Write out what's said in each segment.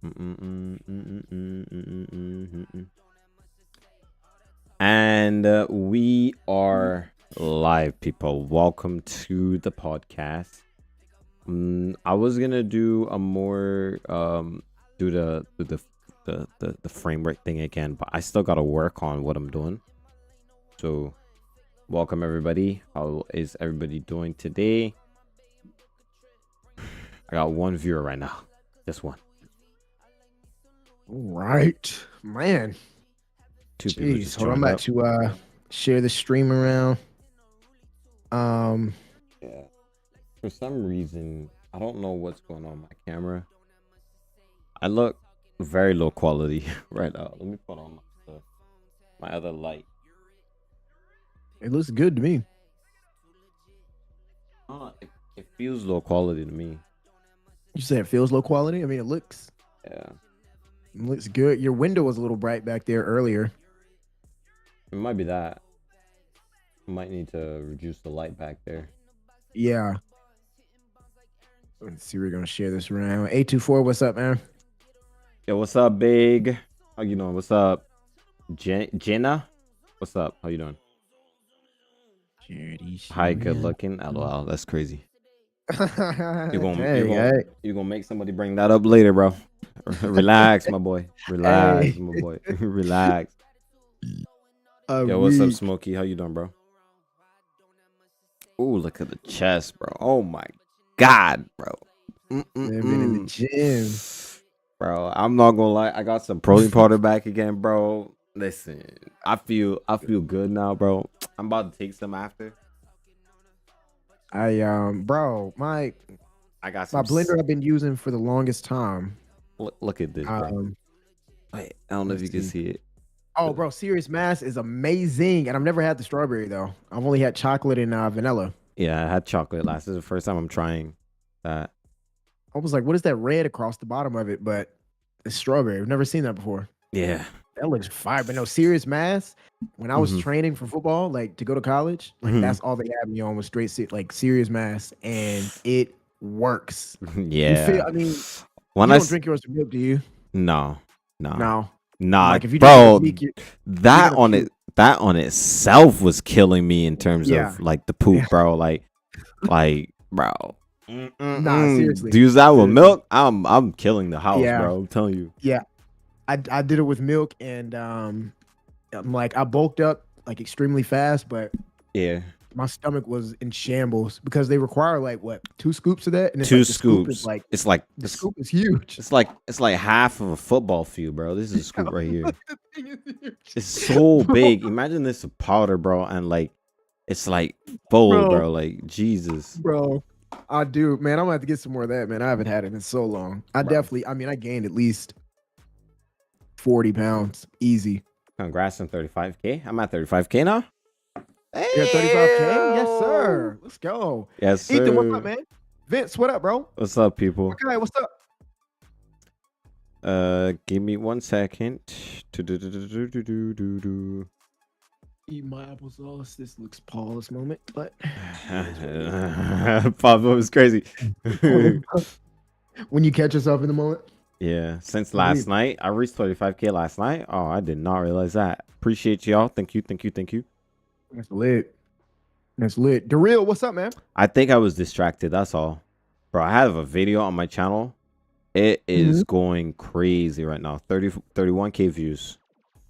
And we are live, people. Welcome to the podcast. I was gonna do a more do the framework thing again, but I still gotta work on what I'm doing. So, welcome everybody. How is everybody doing today? I got one viewer right now, just one. All right, man. Two people Jeez, just hold on. I'm joined about up. to share the stream around. Yeah. For some reason, I don't know what's going on with my camera. I look very low quality right now. Let me put on my other light. It looks good to me. It feels low quality to me. You said it feels low quality. I mean, it looks good. Your window was a little bright back there earlier. It might be that. I might need to reduce the light back there. Yeah. Let's see. We're gonna share this around. 824. What's up, man? Yo, what's up, big? How you doing? What's up, Jenna? What's up? How you doing? Hi, good looking. LOL. That's crazy. You're gonna make somebody bring that up later, bro. Relax, my boy. Relax, Hey. my boy. Relax. Yo, what's up, Smokey? How you doing, bro? Ooh, look at the chest, bro. Oh my god, bro. Living in the gym. Bro, I'm not gonna lie. I got some protein powder back again, bro. Listen, I feel good now, bro. I'm about to take some after. Bro, I got my some blender I've been using for the longest time. Look at this, bro. Wait, I don't know if you can see it. Oh, bro, Serious Mass is amazing, and I've never had the strawberry though. I've only had chocolate and vanilla. Yeah, I had chocolate last. This is the first time I'm trying that. I was like, "What is that red across the bottom of it?" But it's strawberry. I've never seen that before. Yeah, That looks fire. But no, Serious Mass. When I was training for football, like to go to college, like that's all they had me on was straight like Serious Mass, and it works. You feel? yeah. I mean, When you I don't drink yours to milk, do you? no, No. nah, Like if you drink it bro. with milk, you're That gonna on puke. it, that on itself was killing me in terms Yeah. of like the poop, bro. Like, bro. Nah, seriously. To use that with Seriously. milk, I'm killing the house, Yeah. bro. I'm telling you. Yeah. I did it with milk, and I'm like I bulked up like extremely fast, but Yeah, my stomach was in shambles because they require like what 2 scoops of that, and it's two like the scoop is scoops. like It's like the scoop is huge. it's like half of a football field, bro. This is a scoop right here. The thing is huge. It's so Bro, big. Imagine this a powder, bro, and like it's like full, bro. Like Jesus, bro, I do, man. I'm gonna have to get some more of that, man. I haven't had it in so long. I bro. definitely, I mean, I gained at least 40 pounds, easy. Congrats on 35K. I'm at 35K now. You're at 35K? Yes, sir. Let's go. Yes, sir. Ethan, what's up, man? Vince, what up, bro? What's up, people? Okay, what's up? Give me 1 second. Eat my applesauce. This looks Paul's moment, but Pablo was crazy. when you catch yourself in the moment. Yeah, since last night, I reached 35K last night. Oh, I did not realize that. Appreciate y'all. Thank you. That's lit. That's lit. Daryl, what's up, man? I think I was distracted. That's all, bro. I have a video on my channel. It is going crazy right now. 31K views.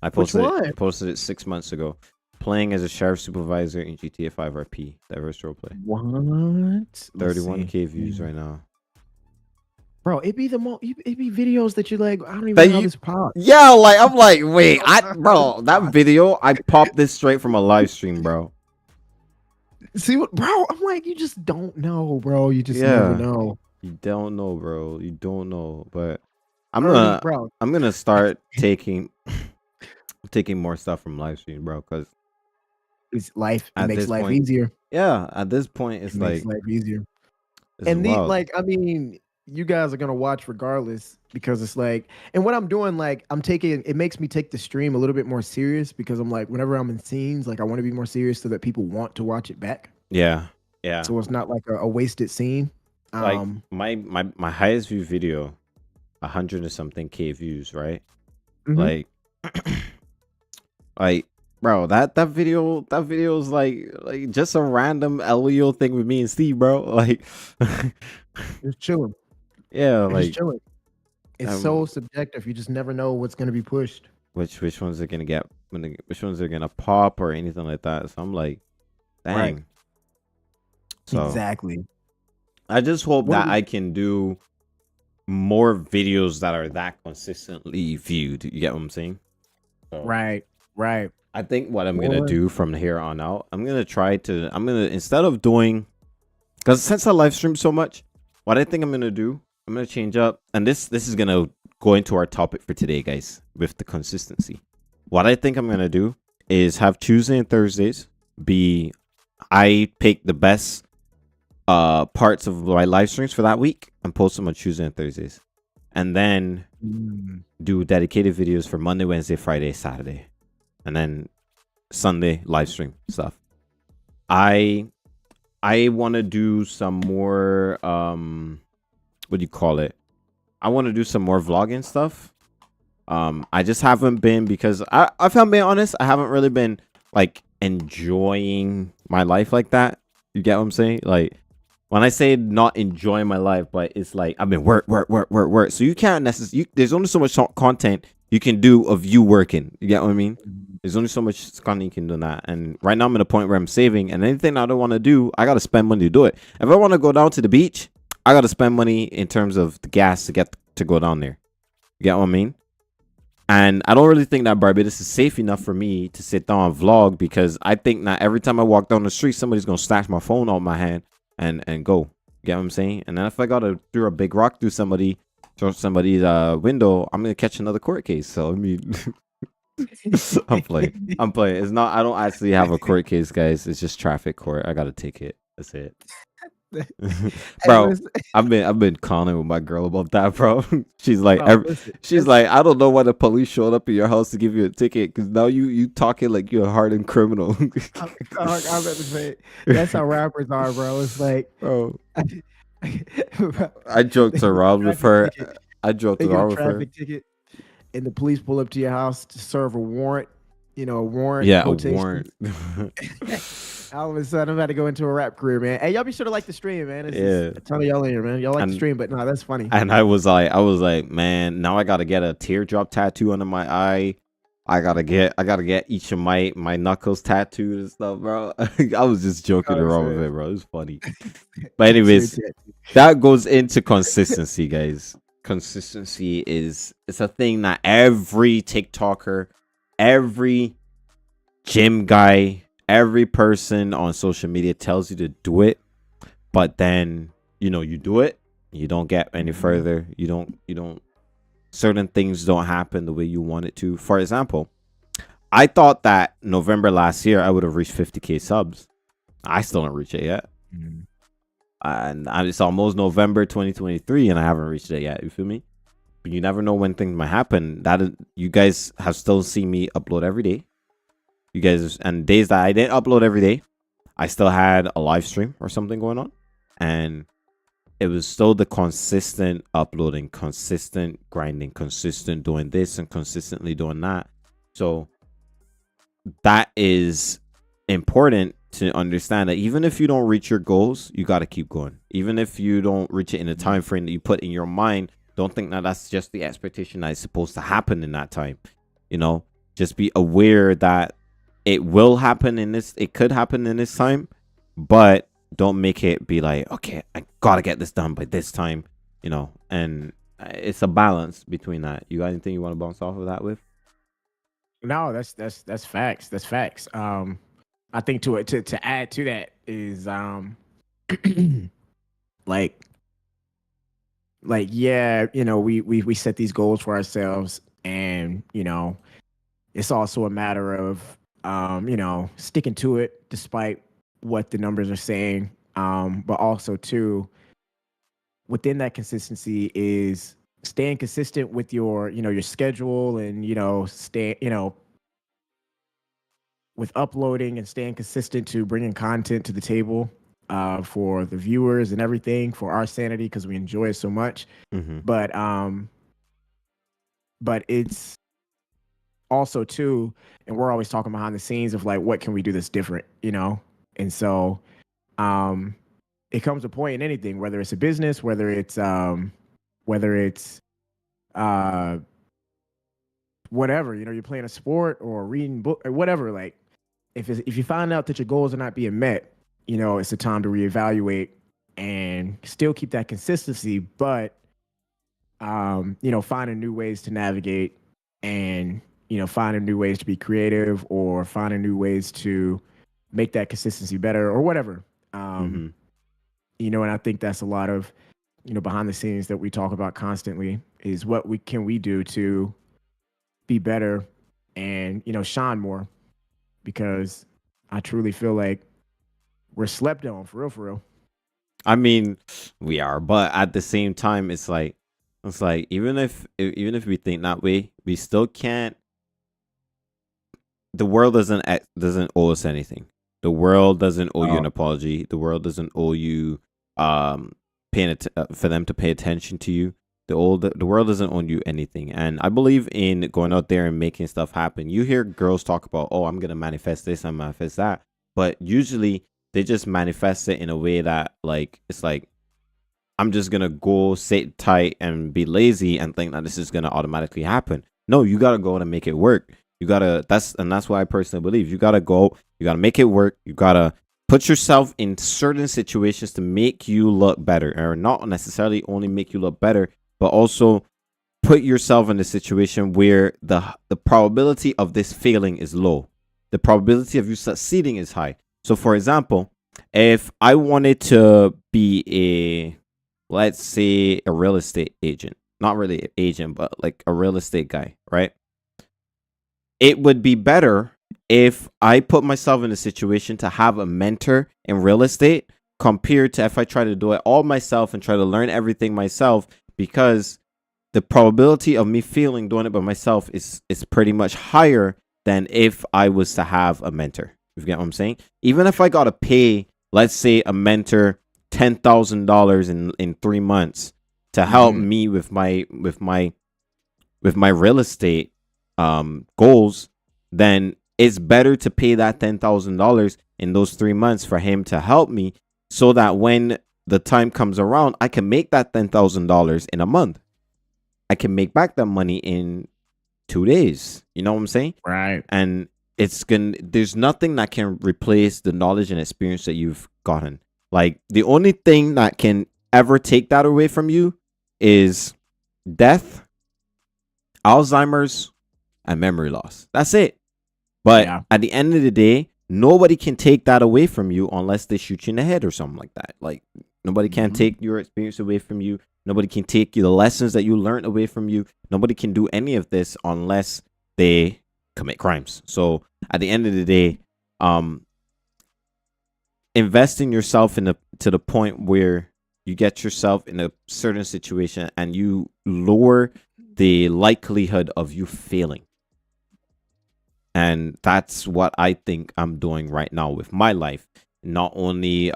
I posted it 6 months ago. Playing as a sheriff supervisor in GTA 5 RP diverse roleplay. What? 31K views right now. Bro, it be videos that you like. I don't even know how this pop. Yeah, like I'm like, wait, bro, that video I popped this straight from a live stream, bro. See what, bro? I'm like, you just don't know, bro. You just never know. You don't know, bro. You don't know, but I'm gonna start taking more stuff from live stream, bro, because it's life. It makes life easier. Yeah, at this point, it makes life easier. And I mean, you guys are gonna watch regardless because it's like, and what I'm doing, like, it makes me take the stream a little bit more serious because I'm like, whenever I'm in scenes, like, I want to be more serious so that people want to watch it back. Yeah. So it's not like a wasted scene. Like my highest view video 100 and something K views, right? Mhm. Like, like, bro, that video is like just a random LEO thing with me and Steve, bro. Like, Just chilling. yeah, You're just like, chilling. It's um, so subjective. You just never know what's gonna be pushed. which ones are gonna get which ones are gonna pop or anything like that. So I'm like, Right. dang. So Exactly. I just hope What do that we I can do more videos that are that consistently viewed. You get what I'm saying? So Right. Right. I think what I'm gonna Boy. do from here on out, I'm gonna instead of doing, because since I live stream so much, what I think I'm gonna do, I'm gonna change up, and this is gonna go into our topic for today, guys, with the consistency. What I think I'm gonna do is have Tuesday and Thursdays be, I pick the best parts of my live streams for that week and post them on Tuesday and Thursdays, and then Mm. do dedicated videos for Monday, Wednesday, Friday, Saturday, and then Sunday live stream stuff. I I want to do some more what do you call it? I want to do some more vlogging stuff. I just haven't been, because if I'm being honest, I haven't really been like enjoying my life like that. You get what I'm saying? Like, when I say not enjoying my life, but it's like I've been work. So you can't necessarily. There's only so much content you can do of you working. You get what I mean? There's only so much content you can do that. And right now I'm at a point where I'm saving, and anything I don't want to do, I gotta spend money to do it. If I want to go down to the beach, I gotta spend money in terms of the gas to get to go down there. You get what I mean? And I don't really think that Barbados is safe enough for me to sit down and vlog, because I think that every time I walk down the street, somebody's gonna snatch my phone out of my hand and go. You get what I'm saying? And then if I gotta throw a big rock through somebody's window, I'm gonna catch another court case. So I mean, I'm playing. I'm playing. It's not. I don't actually have a court case, guys. It's just traffic court. I got a ticket. That's it. Hey, Bro, listen, I've been calling with my girl about that, bro. She's like, bro, listen. she's like, I don't know why the police showed up at your house to give you a ticket, because now you talking like you're a hardened criminal. I'm about to say that's how rappers are, bro. It's like Bro, bro, I joked they get a around with traffic her. ticket. I joked They get a around with her. traffic ticket, and the police pull up to your house to serve a warrant. You know, a warrant Yeah, a quotation. warrant. All of a sudden, I'm about to go into a rap career, man. Hey, y'all be sure to like the stream, man. It's just Yeah, a ton of y'all in here, man. Y'all like the and stream, but no, that's funny. I was like, man, now I gotta get a teardrop tattoo under my eye. I gotta get each of my knuckles tattooed and stuff, bro. I was just joking Oh, around with shit. it, bro. It was funny. But Tear anyways, tattoo. that goes into consistency, guys. Consistency is, it's a thing that every TikToker, every gym guy, every person on social media tells you to do it, but then you do it, you don't get any Mhm. further. You don't certain things don't happen the way you want it to. For example, I thought that November last year I would have reached 50K subs. I still don't reach it yet. Mhm. And it's almost November 2023 and I haven't reached it yet. You feel me? But you never know when things might happen. You guys have still seen me upload every day. You guys, and days that I didn't upload every day, I still had a live stream or something going on, and it was still the consistent uploading, consistent grinding, consistent doing this and consistently doing that. So that is important to understand, that even if you don't reach your goals, you got to keep going. Even if you don't reach it in the time frame that you put in your mind, don't think that that's just the expectation that is supposed to happen in that time. Just be aware that it will happen in this, it could happen in this time, but don't make it be like, okay, I gotta get this done by this time. And it's a balance between that. You got anything you want to bounce off of that with? No, that's facts. That's facts. I think to add to that is like yeah, we set these goals for ourselves, and it's also a matter of sticking to it despite what the numbers are saying. But also too, within that consistency is staying consistent with your schedule, and stay with uploading and staying consistent to bringing content to the table, for the viewers and everything, for our sanity, because we enjoy it so much. Mm-hmm. But but it's also too, and we're always talking behind the scenes of like, what can we do that's different, you know? And so, um, it comes to a point in anything, whether it's a business, whether it's, uh, whatever, you know, you're playing a sport or reading book or whatever. Like, if you find out that your goals are not being met, you know, it's a time to reevaluate and still keep that consistency, but you know, finding new ways to navigate and, you know, finding new ways to be creative or finding new ways to make that consistency better or whatever. Um, Mm-hmm. you know, and I think that's a lot of, you know, behind the scenes that we talk about constantly is what we do to be better and, you know, shine more because I truly feel like we're slept on for real, for real. I mean, we are, but at the same time, it's like even if we think that way, we still can't. The world doesn't owe us anything. The world doesn't owe you an Oh, apology. The world doesn't owe you for them to pay attention to you. The world doesn't owe you anything. And I believe in going out there and making stuff happen. You hear girls talk about, "Oh, I'm going to manifest this, I'm manifest that." But usually they just manifest it in a way that like it's like I'm just gonna go sit tight and be lazy and think that this is gonna automatically happen. No, you gotta go and make it work. You gotta that's what I personally believe. You gotta go, you gotta make it work, you gotta put yourself in certain situations to make you look better. Or not necessarily only make you look better, but also put yourself in a situation where the probability of this failing is low. The probability of you succeeding is high. So for example, if I wanted to be a let's say a real estate agent, not really an agent, but like a real estate guy, right? It would be better if I put myself in a situation to have a mentor in real estate compared to if I try to do it all myself and try to learn everything myself, because the probability of me failing doing it by myself is pretty much higher than if I was to have a mentor. You get what I'm saying? Even if I gotta pay, let's say, a mentor $10,000 in 3 months to help mm-hmm. me with my real estate goals, then it's better to pay that $10,000 in those 3 months for him to help me, so that when the time comes around, I can make that $10,000 in a month. I can make back that money in 2 days. You know what I'm saying? Right. And there's nothing that can replace the knowledge and experience that you've gotten. Like the only thing that can ever take that away from you is death, Alzheimer's, and memory loss. That's it. But Yeah. at the end of the day, nobody can take that away from you unless they shoot you in the head or something like that. Like nobody can Mm-hmm. take your experience away from you. Nobody can take you the lessons that you learned away from you. Nobody can do any of this unless they commit crimes. So at the end of the day, um, invest in yourself to the point where you get yourself in a certain situation and you lower the likelihood of you failing. And that's what I think I'm doing right now with my life. Not only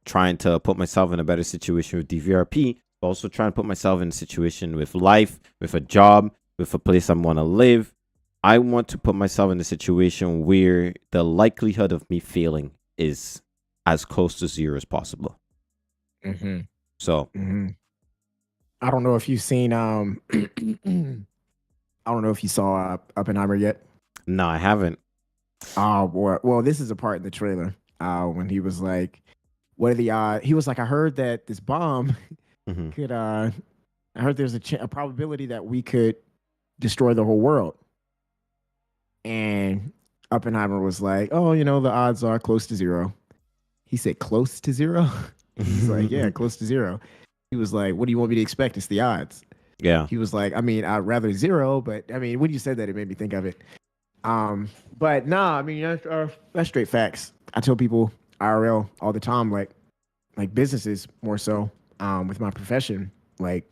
trying to put myself in a better situation with DVRP, but also trying to put myself in a situation with life, with a job, with a place I want to live. I want to put myself in a situation where the likelihood of me failing is as close to zero as possible. Mm-hmm. So, Mm-hmm. I don't know if you've seen I don't know if you saw Oppenheimer yet. no, I haven't. Oh boy. Well, this is a part in the trailer when he was like, "What are the odds?" He was like, "I heard that this bomb Hmm. could. I heard there's a probability that we could destroy the whole world." And Oppenheimer was like, "Oh, you know, the odds are close to zero." He said, "Close to zero." He's like, "Yeah, close to zero." He was like, "What do you want me to expect? It's the odds." Yeah. He was like, "I mean, I'd rather zero, but I mean, when you said that, it made me think of it." But nah, I mean, that's straight facts. I tell people IRL all the time, like businesses more so, with my profession. Like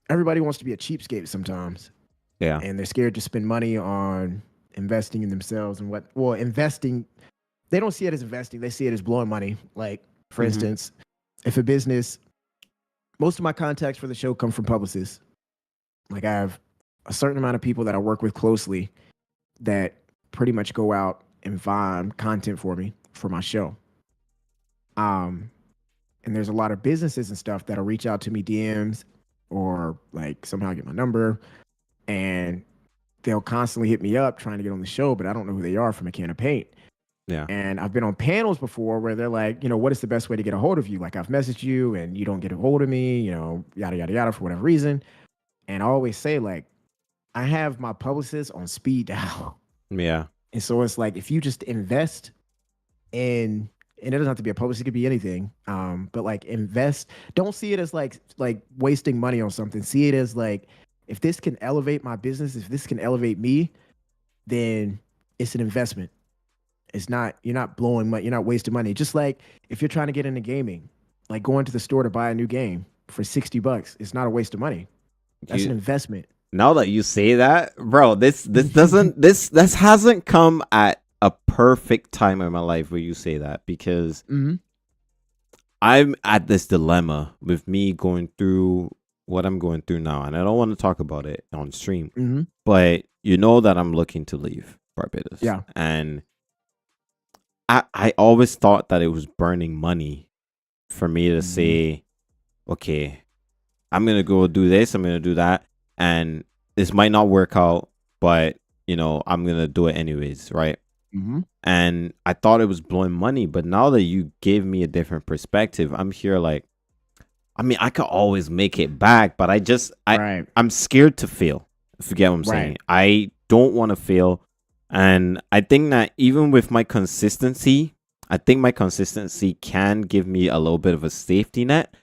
everybody wants to be a cheapskate sometimes, Yeah. and they're scared to spend money on investing in themselves and what. Well, investing, they don't see it as investing; they see it as blowing money. Like for Hmm. instance, if a business, most of my contacts for the show come from publicists. Like I have a certain amount of people that I work with closely that pretty much go out and find content for me for my show. Um, and there's a lot of businesses and stuff that'll reach out to me DMs or like somehow get my number, and they'll constantly hit me up trying to get on the show, but I don't know who they are from a can of paint. Yeah. And I've been on panels before where they're like, what is the best way to get a hold of you? Like I've messaged you and you don't get a hold of me, yada, yada, yada, for whatever reason. And I always say, like, I have my publicist on speed dial. Yeah. And so it's like, if you just invest in, and it doesn't have to be a publicist, it could be anything. But like invest, don't see it as like wasting money on something. See it as like, if this can elevate my business, if this can elevate me, then it's an investment. It's not, you're not blowing money, you're not wasting money. Just like if you're trying to get into gaming, like going to the store to buy a new game for $60, it's not a waste of money. That's an investment. Now that you say that, bro, this doesn't this hasn't come at a perfect time in my life where you say that, because I'm at this dilemma with me going through what I'm going through now, and I don't want to talk about it on stream, but that I'm looking to leave Barbados. Yeah. And I always thought that it was burning money for me to say, okay, I'm going to go do this, I'm going to do that, and this might not work out, but, I'm going to do it anyways, right? And I thought it was blowing money, but now that you gave me a different perspective, I'm here like, I mean, I could always make it back, but I'm scared to fail, if you get what I'm saying. I don't want to fail. And I think that even with my consistency, can give me a little bit of a safety net,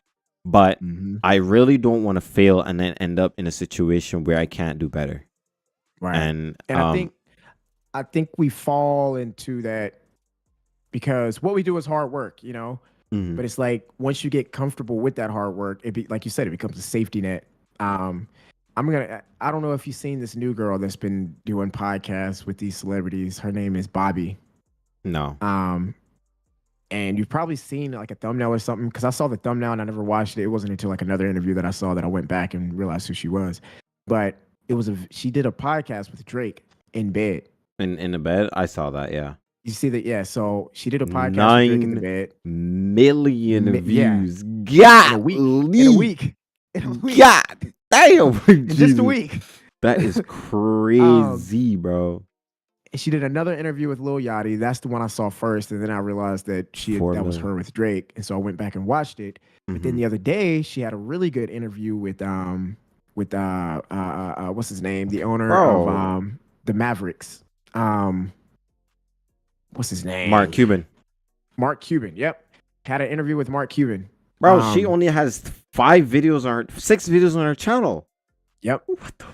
but I really don't want to fail and then end up in a situation where I can't do better. Right. And I think we fall into that because what we do is hard work, but it's like once you get comfortable with that hard work, like you said, it becomes a safety net. I don't know if you've seen this new girl that's been doing podcasts with these celebrities. Her name is Bobby. No. And you've probably seen like a thumbnail or something, because I saw the thumbnail and I never watched it. It wasn't until like another interview that I saw that I went back and realized who she was. But she did a podcast with Drake in bed. In the bed? I saw that, yeah. You see that? Yeah. So she did a podcast with Drake in the bed. 9 million views. Yeah. In a week. God damn. Just a week. That is crazy, bro. She did another interview with Lil Yachty. That's the one I saw first, and then I realized that that was her with Drake, and so I went back and watched it. But then the other day, she had a really good interview with what's his name, the owner of the Mavericks. What's his name? Mark Cuban. Yep, had an interview with Mark Cuban. Bro, she only has 6 videos on her channel. Yep. What the?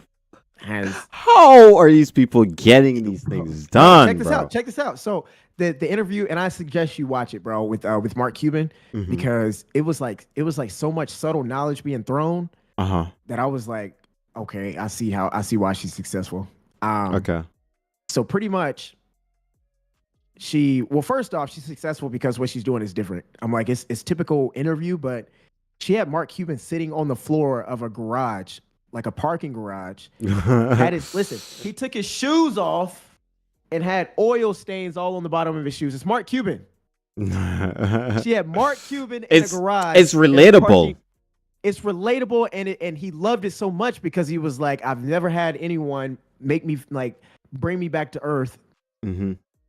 How are these people getting these things done? Check this out. So the interview, and I suggest you watch it, bro, with Mark Cuban, because it was like so much subtle knowledge being thrown that I was like, okay, I see why she's successful. Okay. So pretty much, first off, she's successful because what she's doing is different. I'm like, it's typical interview, but she had Mark Cuban sitting on the floor of a garage, like a parking garage. He took his shoes off and had oil stains all on the bottom of his shoes. It's Mark Cuban. She had Mark Cuban in a garage. It's relatable. It's relatable, and he loved it so much because he was like, I've never had anyone make me like bring me back to earth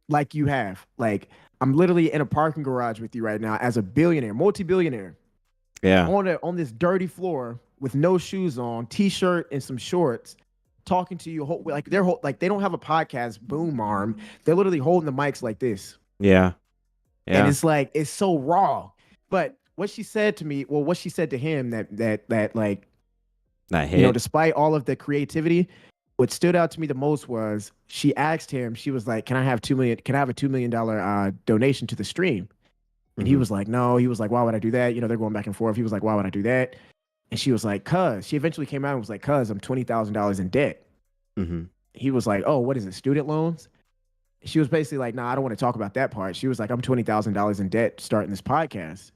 like you have. Like, I'm literally in a parking garage with you right now as a billionaire, multi-billionaire. Yeah. On this dirty floor with no shoes on, t-shirt and some shorts, talking to you like they don't have a podcast boom arm. They're literally holding the mics like this. Yeah. And it's like, it's so raw. But what she said to him that like, despite all of the creativity, what stood out to me the most was she asked him, she was like, can I have a $2 million donation to the stream? And he was like, no. He was like, why would I do that? They're going back and forth. He was like, why would I do that? And she was like, cuz. She eventually came out and was like, cuz, I'm $20,000 in debt. He was like, oh, what is it, student loans? She was basically like, nah, I don't want to talk about that part. She was like, I'm $20,000 in debt starting this podcast.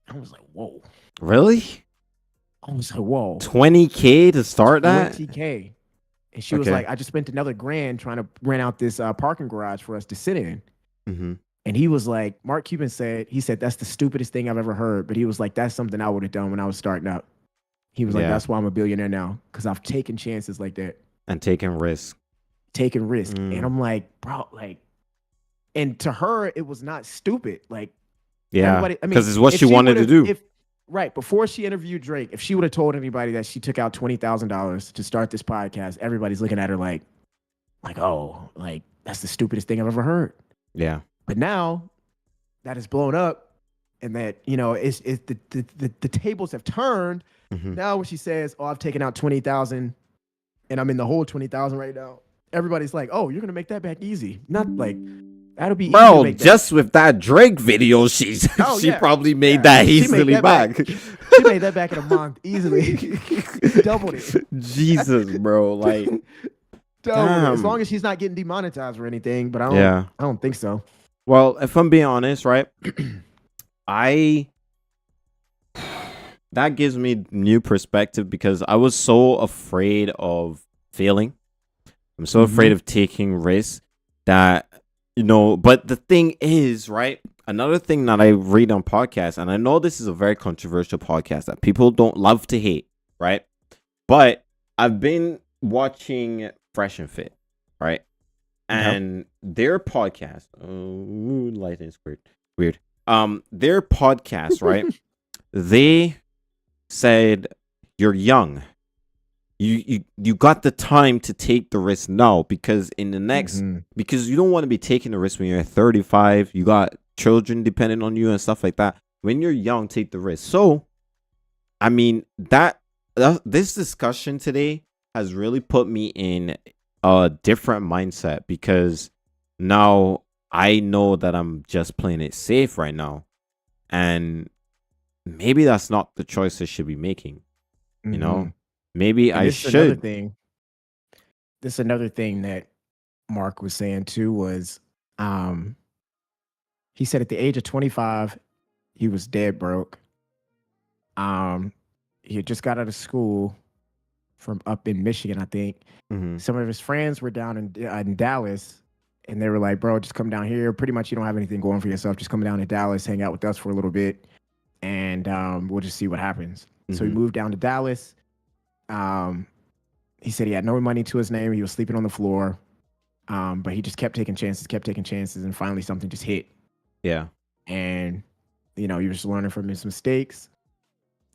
I was like, whoa. Really? I I was like, whoa, 20K to start that? 20K. And she was Okay. like, I just spent another grand trying to rent out this parking garage for us to sit in. Mm-hmm. And he was like, Mark Cuban said, he said, that's the stupidest thing I've ever heard. But he was like, that's something I would have done when I was starting up. He was like, Yeah. that's why I'm a billionaire now, because I've taken chances like that. And taking risks. Taking risk. And Mm. I'm like, bro, like, and to her, it was not stupid. Like, Yeah. everybody, I mean, Because it's what if she wanted to do. if right before she interviewed Drake, if she would have told anybody that she took out $20,000 to start this podcast, everybody's looking at her like, oh, like that's the stupidest thing I've ever heard. Yeah. But now that it's blown up, and that it's the tables have turned. Mm-hmm. Now when she says, "Oh, I've taken out 20,000, and I'm in the whole 20,000 right now," everybody's like, "Oh, you're gonna make that back easy." Not like that'll be easy to make just with that Drake video, she probably made that easily back. She made that back in a month easily. Doubled it. Jesus, bro, like doubled it. As long as she's not getting demonetized or anything, but I don't think so. Well, if I'm being honest, right, that gives me new perspective, because I was so afraid of failing. I'm so afraid of taking risks that, but the thing is, right, another thing that I read on podcasts, and I know this is a very controversial podcast that people don't love to hate, right? But I've been watching Fresh and Fit, right? And their podcast, lighting squared, weird. Their podcast, right? They said, you're young. You got the time to take the risk now, because in the next, because you don't want to be taking the risk when you're 35. You got children depending on you and stuff like that. When you're young, take the risk. So, I mean, this discussion today has really put me in a different mindset, because now I know that I'm just playing it safe right now, and maybe that's not the choice I should be making. Maybe I should. This is another thing that Mark was saying too was, he said at the age of 25, he was dead broke. He had just got out of school from up in Michigan, I think. Some of his friends were down in Dallas, and they were like, bro, just come down here. Pretty much you don't have anything going for yourself. Just come down to Dallas, hang out with us for a little bit, and we'll just see what happens. So he moved down to Dallas. He said he had no money to his name. He was sleeping on the floor, but he just kept taking chances, and finally something just hit. Yeah. And, he was just learning from his mistakes.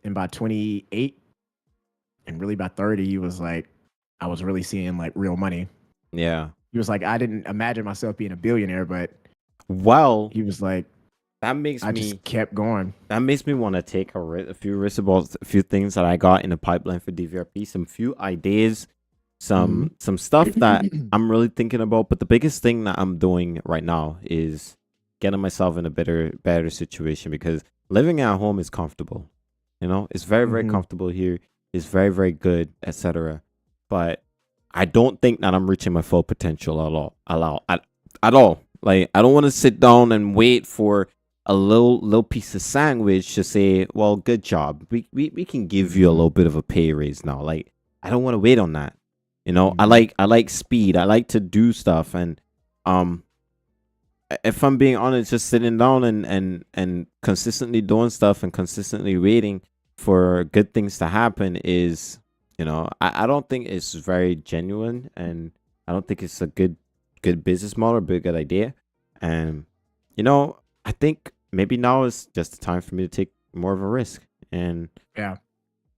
And by 28, and really by 30, he was like, I was really seeing like real money. Yeah. He was like, I didn't imagine myself being a billionaire, but he was like, I just kept going. That makes me want to take a few risks about a few things that I got in the pipeline for DVRP, some few ideas, some stuff that I'm really thinking about. But the biggest thing that I'm doing right now is getting myself in a better situation, because living at home is comfortable. It's very, very comfortable here. It's very, very good, etc. But I don't think that I'm reaching my full potential at all. Like, I don't want to sit down and wait for a little piece of sandwich to say, well, good job. We can give you a little bit of a pay raise now. Like, I don't want to wait on that. I like speed. I like to do stuff, and if I'm being honest, just sitting down and consistently doing stuff and consistently waiting for good things to happen is, I don't think it's very genuine, and I don't think it's a good business model, a good idea. And I think maybe now is just the time for me to take more of a risk, and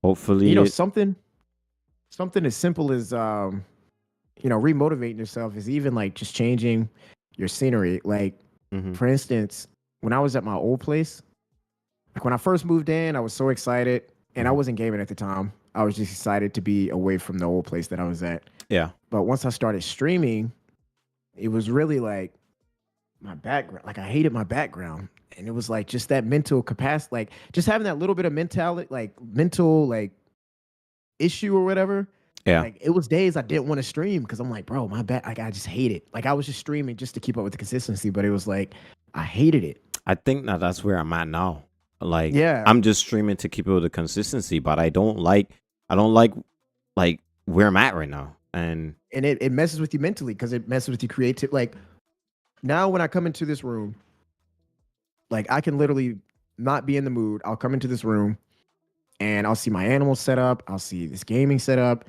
hopefully, something as simple as remotivating yourself is even like just changing your scenery. Like, for instance, when I was at my old place, like when I first moved in, I was so excited, and I wasn't gaming at the time. I was just excited to be away from the old place that I was at. Yeah. But once I started streaming, it was really like my background. Like, I hated my background. And it was like just that mental capacity, like just having that little bit of mental issue or whatever. Yeah. Like, it was days I didn't want to stream because I'm like, bro, my back, like I just hate it. Like, I was just streaming just to keep up with the consistency, but it was like I hated it. I think that's where I'm at now. Like Yeah, I'm just streaming to keep it with the consistency, but I don't like where I'm at right now. And and it messes with you mentally because it messes with your creative. Like now, when I come into this room, like I can literally not be in the mood. I'll come into this room and I'll see my animals set up. I'll see this gaming set up.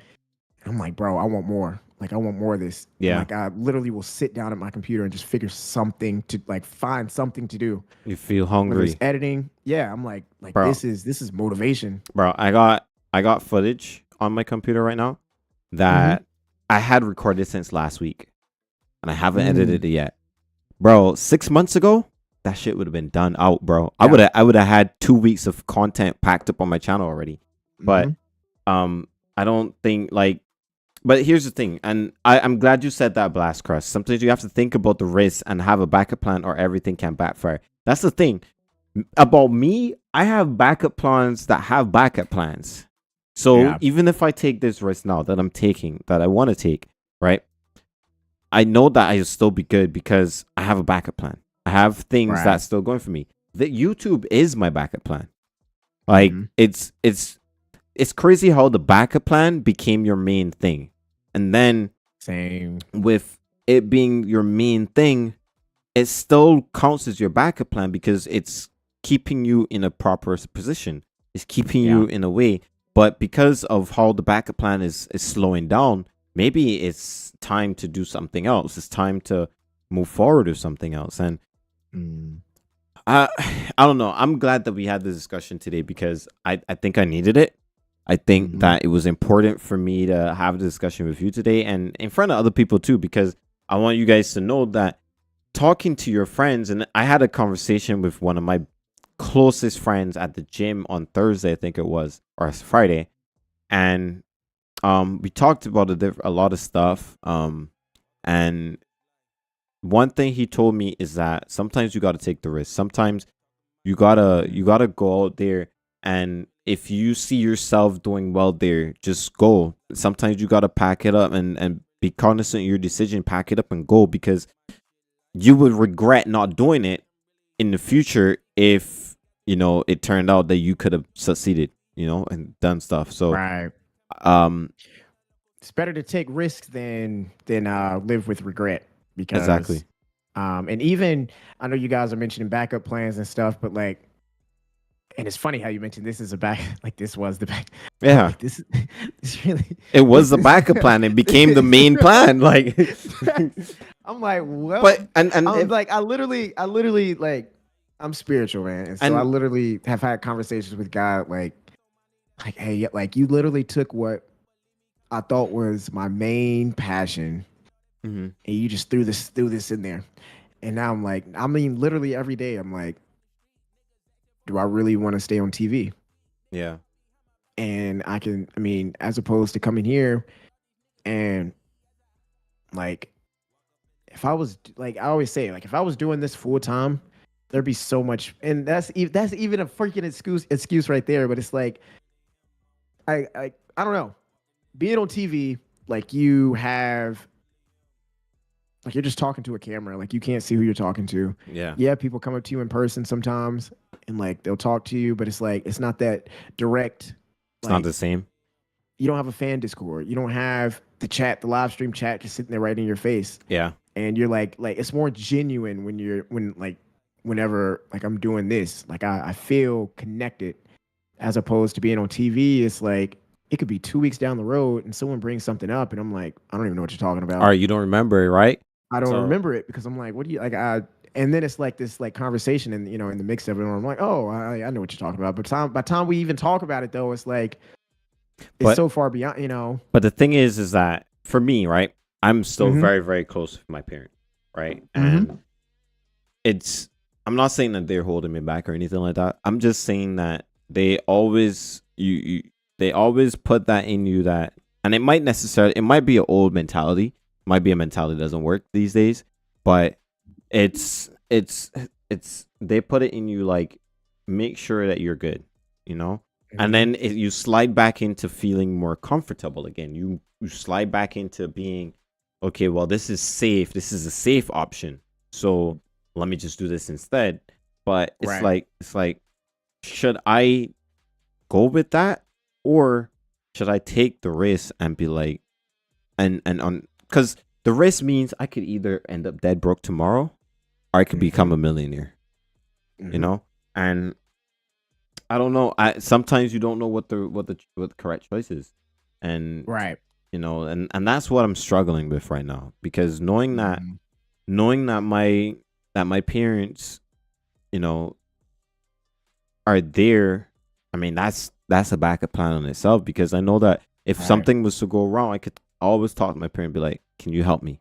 And I'm like, bro, I want more. Like I want more of this. And yeah, like I literally will sit down at my computer and just figure something to like find something to do. you feel Whether it's hungry, editing, yeah, I'm like bro. this is motivation. Bro, I got footage on my computer right now Mm-hmm. that I had recorded since last week, and I haven't Mm, edited it yet. Bro, 6 months ago, that shit would have been done out, bro. I yeah. would have I would have had 2 weeks of content packed up on my channel already. Mm-hmm. But I don't think like but here's the thing, and I'm glad you said that, Blast Crust. Sometimes you have to think about the risk and have a backup plan or everything can backfire. That's the thing. About me, I have backup plans that have backup plans. So Yeah. even if I take this risk now that I'm taking, that I want to take, right? I know that I'll still be good because I have a backup plan. I have things Right. that's still going for me. The YouTube is my backup plan. Like Mm-hmm. it's crazy how the backup plan became your main thing. And then Same. with it being your main thing, it still counts as your backup plan because it's keeping you in a proper position. It's keeping Yeah. you in a way. But because of how the backup plan is slowing down, maybe it's time to do something else. It's time to move forward with something else. And Mm. I I don't know. I'm glad that we had this discussion today because I think I needed it. I think Mm-hmm. that it was important for me to have the discussion with you today and in front of other people too, because I want you guys to know that talking to your friends, and I had a conversation with one of my closest friends at the gym on Thursday, I think it was, or Friday, and we talked about a lot of stuff. And one thing he told me is that sometimes you got to take the risk. Sometimes you gotta go out there, and if you see yourself doing well there, just go. Sometimes you gotta pack it up and be cognizant of your decision. Pack it up and go, because you would regret not doing it in the future if it turned out that you could have succeeded, and done stuff. So Right. um It's better to take risks than live with regret because exactly. and even I know you guys are mentioning backup plans and stuff, but like and it's funny how you mentioned this is a back like this was the back. I'm Yeah, like this this really it was this the is backup plan. It became the this main plan, like. I'm like, well, But and I'm if like I literally like I'm spiritual, man. And so I and literally have had conversations with God like hey, yeah, like you literally took what I thought was my main passion mhm, and you just threw this in there. And now I'm like, I mean, literally every day I'm like, do I really want to stay on TV? yeah, And I mean, as opposed to coming here and like, if I was like, I always say, like, if I was doing this full time, there'd be so much. And that's even a freaking excuse right there. But it's like, I don't know, being on TV, like you have like you're just talking to a camera like you can't see who you're talking to. yeah. Yeah, people come up to you in person sometimes and like they'll talk to you, but it's like it's not that direct. It's not Like the same. you don't have a fan discord, you don't have the live stream chat just sitting there right in your face, Yeah, and you're like it's more genuine when like whenever like I'm doing this, like I feel connected, as opposed to being on TV. It's like it could be 2 weeks down the road and someone brings something up and I'm like, I don't even know what you're talking all about. right, you don't remember it, right? I don't So remember it because I'm like, what do you like? And then it's like this like conversation and in the mix of it. And I'm like, oh, I know what you're talking about. But by the time we even talk about it though, it's like it's but so far beyond. but the thing is that for me, right, I'm still Mm-hmm. very, very close with my parent, right? Mm-hmm. And it's I'm not saying that they're holding me back or anything like that. I'm just saying that they always they always put that in you, that, and it might be an old mentality, might be a mentality that doesn't work these days, but it's they put it in you, like, make sure that you're good, you know and Mm-hmm. then you slide back into feeling more comfortable again. You slide back into being, okay, well, this is safe, this is a safe option, so let me just do this instead. But it's Right. like should I go with that, or should I take the risk and be like, and on, because the risk means I could either end up dead broke tomorrow, or I could become Mhm. a millionaire, you Mhm. know? And I don't know. I sometimes you don't know what the correct choice is, and Right. and that's what I'm struggling with right now, because Mhm. knowing that my parents, you know, are there. I mean, that's a backup plan on itself, because I know that if Right. something was to go wrong, I could always talk to my parent and be like, "Can you help me?"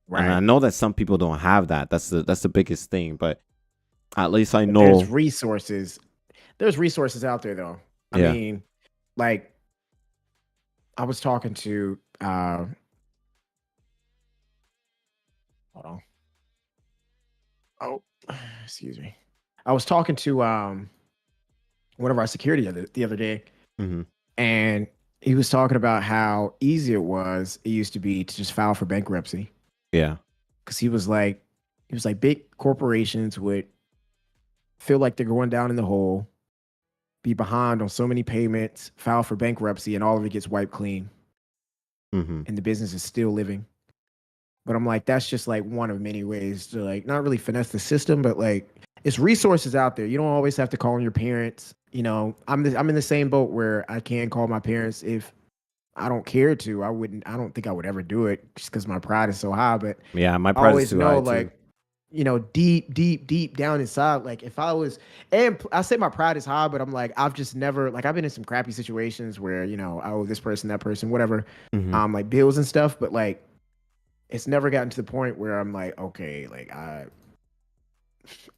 And I Right. know that some people don't have that. That's the biggest thing, but at least I But there's know. resources. There's resources out there though. I Yeah. mean, like I was talking to hold on. Oh, excuse me. I was talking to one of our security the other day, Hmm. and he was talking about how easy it used to be to just file for bankruptcy. Yeah. Because he was like big corporations would feel like they're going down in the hole, be behind on so many payments, file for bankruptcy, and all of it gets wiped clean, Hmm. and the business is still living. But I'm like, that's just like one of many ways to like not really finesse the system, but like it's resources out there. You don't always have to call on your parents. I'm in the same boat where I can call my parents if I don't care to. I wouldn't. I don't think I would ever do it just because my pride is so high. But Yeah, my I pride is always too know high too. like deep, deep, deep down inside, like if I was, and I say my pride is high, but I'm like, I've just never, like, I've been in some crappy situations where, I owe this person, that person, whatever, Hmm. like bills and stuff, but like, it's never gotten to the point where I'm like, okay, like, I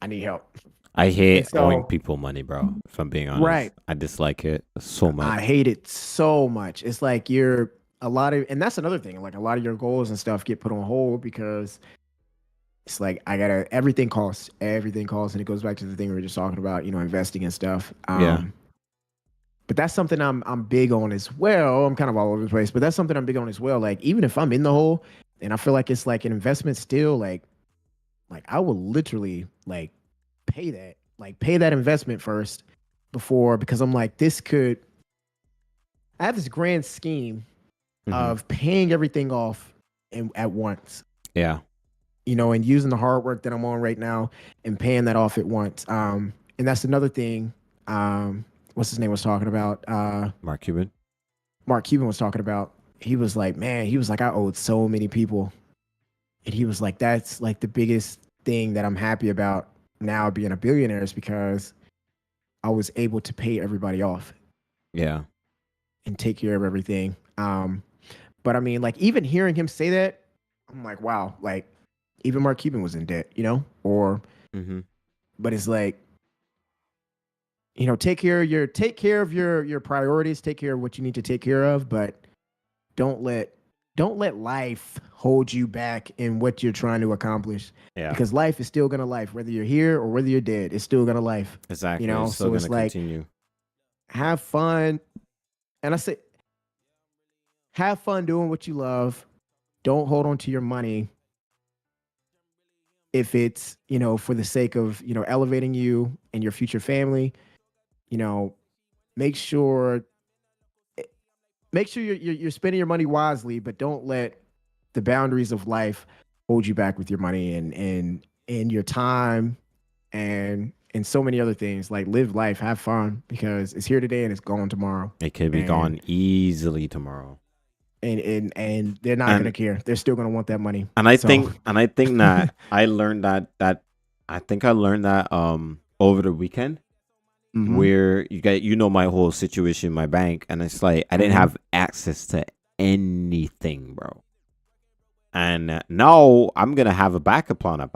need help. I And hate owing so, people money, bro. If I'm being honest, right, I dislike it so I much. hate it so much. It's like and that's another thing, like, a lot of your goals and stuff get put on hold because it's like everything costs, and it goes back to the thing we were just talking about, investing and stuff. Yeah. But that's something I'm big on as well. I'm kind of all over the place, but that's something I'm big on as well. Like even if I'm in the hole and I feel like it's like an investment still, like I will literally pay that investment first before, because I'm like I have this grand scheme Hmm. of paying everything off at once, Yeah. and using the hard work that I'm on right now and paying that off at once. And that's another thing. What's his name was talking about? Mark Cuban. Mark Cuban was talking about. He was like, man, he was like, I owed so many people, and he was like, that's like the biggest thing that I'm happy about now being a billionaire is because I was able to pay everybody off Yeah. and take care of everything. But I mean, like even hearing him say that, I'm like, wow, like even Mark Cuban was in debt, or Hmm. but it's like take care of your priorities, take care of what you need to take care of, but don't let don't let life hold you back in what you're trying to accomplish, Yeah. because life is still gonna life, whether you're here or whether you're dead, it's still gonna life. Exactly. It's still So it's gonna like continue. have fun, and I say have fun doing what you love. Don't hold on to your money if it's for the sake of elevating you and your future family. You know, make sure you're spending your money wisely, but don't let the boundaries of life hold you back with your money and your time and so many other things. Like live life, have fun, because it's here today and it's gone tomorrow. It could be And gone easily tomorrow. and they're not gonna And care. They're still gonna want that money. and I So think and I think that I learned that I think I learned that over the weekend, hmm where my whole situation in my bank, and it's like I didn't hmm have access to anything, bro. And now I'm gonna have a backup plan,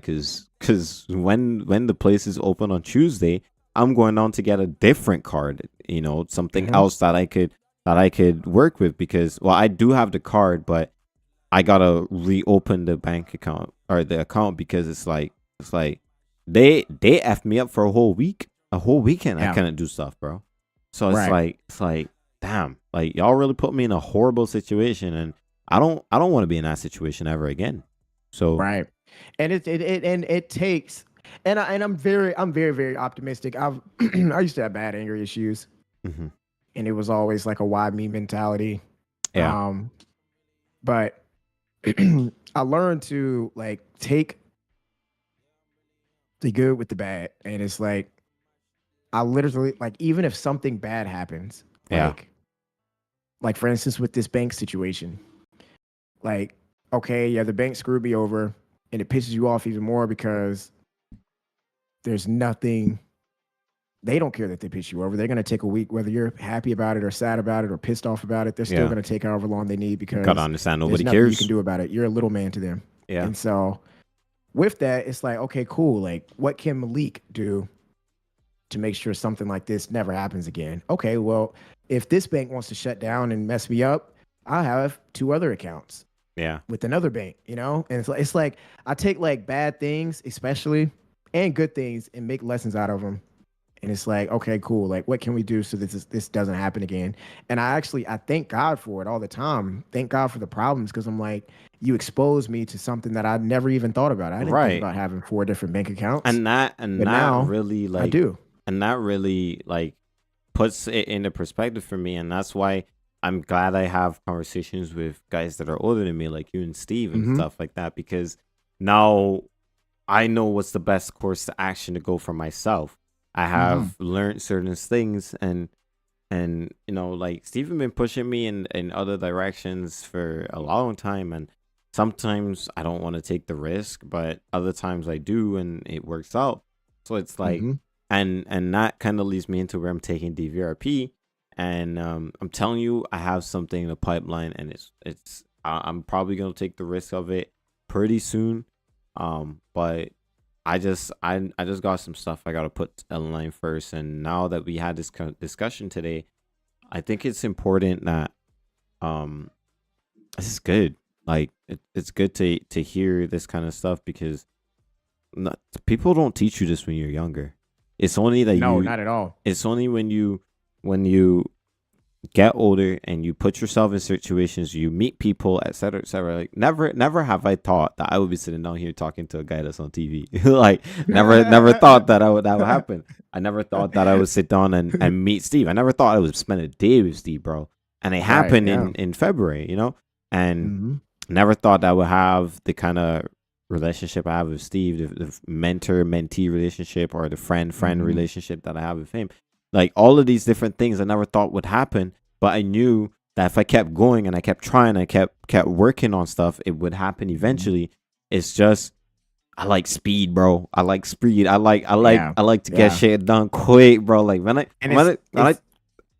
because when the place is open on Tuesday, I'm going on to get a different card, something hmm else that I could work with, because well, I do have the card, but I gotta reopen the bank account, or the account, because it's like they effed me up for a whole weekend. I yeah, couldn't do stuff, bro. So it's right. like it's like damn, like y'all really put me in a horrible situation, and I don't want to be in that situation ever again. So Right. And it takes I'm very, very optimistic. I used to have bad anger issues, Hmm. and it was always like a why me mentality. Yeah. Um, but I learned to like take the good with the bad, and it's like I literally like even if something bad happens, Yeah. like for instance with this bank situation, like okay, yeah, the bank screwed me over, and it pisses you off even more because there's nothing. They don't care that they piss you over. They're going to take a week, whether you're happy about it or sad about it or pissed off about it. They're still Yeah. going to take however long they need Gotta because understand there's nobody nothing you can cares. do about it. You're a little man to them. Yeah. And so with that, it's like, okay, cool. Like, what can Malik do to make sure something like this never happens again? Okay, well, if this bank wants to shut down and mess me up, I have two other accounts Yeah. with another bank, you know? And it's like I take like bad things, especially, and good things and make lessons out of them, and it's like, okay, cool, like what can we do so this doesn't happen again? And I thank God for it all the time. Thank God for the problems, because I'm like, you exposed me to something that I never even thought about. I didn't think Right. about having four different bank accounts, And but that now really I do. puts it into perspective for me, and that's why I'm glad I have conversations with guys that are older than me, like you and Steve and Mm-hmm. stuff like that, because now I know what's the best course to action to go for myself. I Mm-hmm. have learned certain things, and like Steven been pushing me in other directions for a long time, and sometimes I don't want to take the risk, but other times I do, and it works out. So it's like, Mm-hmm. and that kind of leads me into where I'm taking DVRP, and I'm telling you, I have something in the pipeline, and I'm probably gonna take the risk of it pretty soon. But I just got some stuff I gotta put in line first, and now that we had this discussion today, I think it's important that um this is good. Like it's good to hear this kind of stuff because not, people don't teach you this when you're younger. It's only that No, you. not at all. It's only when you get older and you put yourself in situations, you meet people, etc., etc. Like never have I thought that I would be sitting down here talking to a guy that's on TV. Like never thought that would happen. I never thought that I would sit down and meet Steve. I never thought I would spend a day with Steve, bro. And it Right, happened yeah. in February. And Mm-hmm. never thought that I would have the kind of relationship I have with Steve, the mentor mentee relationship, or the friend Mm-hmm. relationship that I have with him. Like all of these different things I never thought would happen, but I knew that if I kept going and I kept trying, I kept working on stuff, it would happen Mm-hmm. eventually. It's just I like speed, bro. I like speed. Yeah, I like to get yeah. shit done quick, bro. Like when I And when I when I it's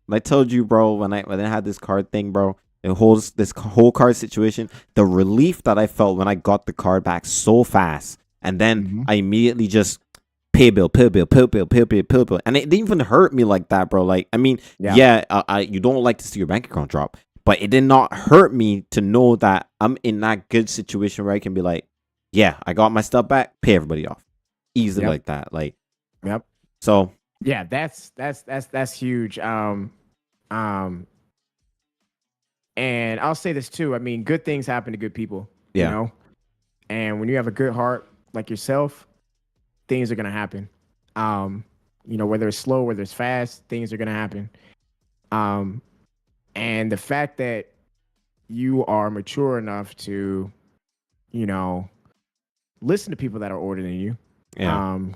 I told you, bro, when I had this card thing, bro, this whole card situation, the relief that I felt when I got the card back so fast, and then mm-hmm. I immediately just pay bill, pay bill, pay bill, pay bill, pay bill, and it didn't even hurt me like that, bro. Like, I mean, Yeah. yeah, you don't like to see your bank account drop, but it did not hurt me to know that I'm in that good situation where I can be like, yeah, I got my stuff back, pay everybody off, easily Yep. like that, like Yep. so, Yeah, that's huge. Um, and I'll say this too. I mean, good things happen to good people, you yeah, know? And when you have a good heart like yourself, things are gonna happen. Um, whether it's slow, whether it's fast, things are gonna happen. Um, and the fact that you are mature enough to, you know, listen to people that are older than you. yeah. Um,